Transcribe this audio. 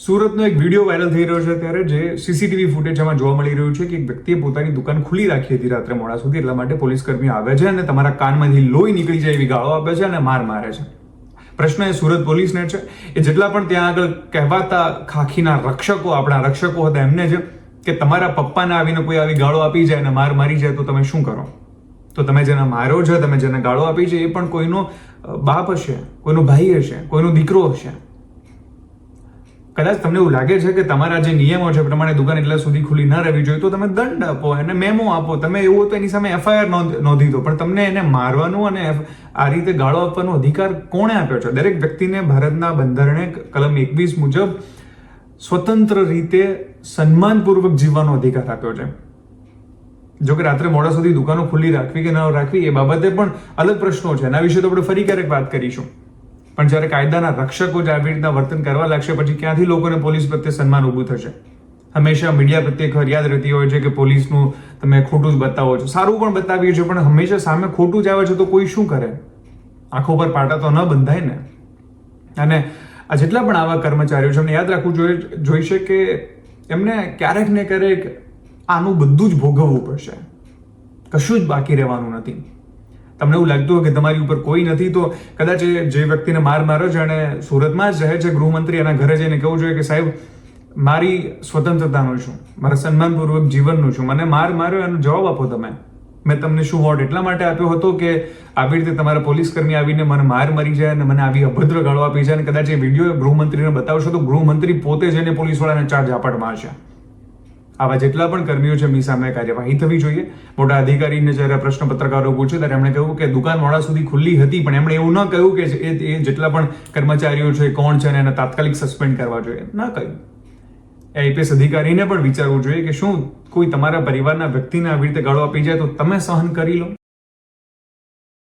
સુરતનો એક video viral થઈ રહ્યો છે ત્યારે જે સીસીટીવી ફૂટેજમાં જોવા મળી રહ્યું છે કે એક વ્યક્તિએ પોતાની દુકાન ખુલ્લી રાખી હતી રાત્રે મોડા સુધી, એટલા માટે પોલીસ કર્મીઓ આવે છે અને તમારા કાનમાંથી લોહી નીકળી જાય એવી ગાળો આપે છે અને માર મારે છે. પ્રશ્ન એ સુરત પોલીસને છે, એ જેટલા પણ ત્યાં આગળ કહેવાતા ખાખીના રક્ષકો, આપણા રક્ષકો હતા એમને છે કે તમારા પપ્પાને આવીને કોઈ આવી ગાળો આપી જાય અને માર મારી જાય તો તમે શું કરો? તો તમે જેને માર્યો છે, તમે જેને ગાળો આપી છે એ પણ કોઈનો બાપ હશે, કોઈનો ભાઈ હશે, કોઈનો દીકરો હશે. કદાચ તમને એવું લાગે છે કે તમારા જે નિયમો છે પ્રમાણે દુકાન એટલા સુધી ખુલ્લી ન રહેવી જોઈએ તો તમે દંડ આપો, એને મેમો આપો, તમે એવું હોય તો એની સામે એફઆઈઆર નોંધી દો, પણ તમને એને મારવાનું અને આ રીતે ગાળો આપવાનો અધિકાર કોણે આપ્યો છે? દરેક વ્યક્તિને ભારતના બંધારણે કલમ 21 મુજબ સ્વતંત્ર રીતે સન્માનપૂર્વક જીવવાનો અધિકાર આપ્યો છે. જો કે રાત્રે મોડા સુધી દુકાનો ખુલ્લી રાખવી કે ન રાખવી એ બાબતે પણ અલગ પ્રશ્નો છે, એના વિશે તો આપણે ફરી ક્યારેક વાત કરીશું. પણ જ્યારે કાયદાના રક્ષકો જ આવી રીતના વર્તન કરવા લાગશે પછી ક્યાંથી લોકોને પોલીસ પ્રત્યે સન્માન ઊભું થશે? હંમેશા મીડિયા પ્રત્યે ફરિયાદ રહેતી હોય છે કે પોલીસનું તમે ખોટું જ બતાવો છો, સારું પણ બતાવીએ છીએ પણ હંમેશા સામે ખોટું જ આવે છે તો કોઈ શું કરે? આંખો પર પાટા તો ન બંધાય ને. અને આ જેટલા પણ આવા કર્મચારીઓ છે એમને યાદ રાખવું જોઈશે કે એમને ક્યારેક ને ક્યારેક આનું બધું જ ભોગવવું પડશે, કશું જ બાકી રહેવાનું નથી. તમને એવું લાગતું હોય કે તમારી ઉપર કોઈ નથી તો કદાચ જે વ્યક્તિને માર માર્યો છે અને સુરતમાં જ રહે છે ગૃહમંત્રી, એના ઘરે જઈને કહેવું જોઈએ કે સાહેબ મારી સ્વતંત્રતાનું છું, મારા સન્માનપૂર્વક જીવનનું છું, મને માર માર્યો એનો જવાબ આપો તમે. મેં તમને શું વોટ એટલા માટે આપ્યો હતો કે આવી રીતે તમારા પોલીસ કર્મી આવીને મને માર મારી જાય અને મને આવી અભદ્ર ગાળો આપી જાય, અને કદાચ એ વિડીયો ગૃહમંત્રીને બતાવશો તો ગૃહમંત્રી પોતે જઈને પોલીસવાળાને ચાર ઝાપટ મારશે. આવા જેટલા પણ કર્મીઓ છે એમની સામે કાર્યવાહી થવી જોઈએ. મોટા અધિકારીને જ્યારે પ્રશ્ન પત્રકારો પૂછ્યો ત્યારે એમણે કહ્યું કે દુકાન મોડા સુધી ખુલ્લી હતી, પણ એમણે એવું ન કહ્યું કે એ જેટલા પણ કર્મચારીઓ છે કોણ છે અને એને તાત્કાલિક સસ્પેન્ડ કરવા જોઈએ, ન કહ્યું. આઈપીએસ અધિકારીને પણ વિચારવું જોઈએ કે શું કોઈ તમારા પરિવારના વ્યક્તિને આવી રીતે ગાળો આપી જાય તો તમે સહન કરી લો?